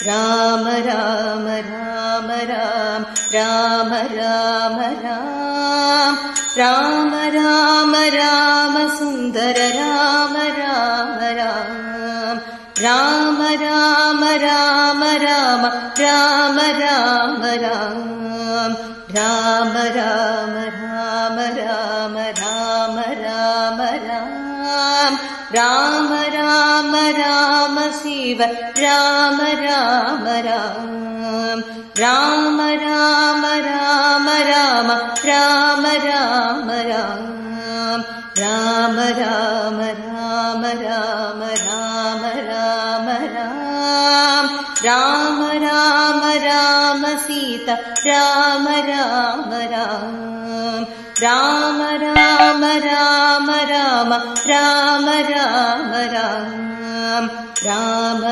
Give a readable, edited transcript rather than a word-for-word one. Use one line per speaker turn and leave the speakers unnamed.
Rama Rama Rama Rama Rama Rama Rama Rama Rama Sundara Rama Rama Rama Rama Rama Rama Rama Rama Rama Rama Rama Rama Rama Rama Rama Rama Rama Shiva Rama Rama Rama Rama Rama Rama Rama Rama Rama Rama Rama Rama Rama Rama Rama Rama Rama Sita Rama Rama Rama Rama Rama Rama Rama Rama Rama Rama Rama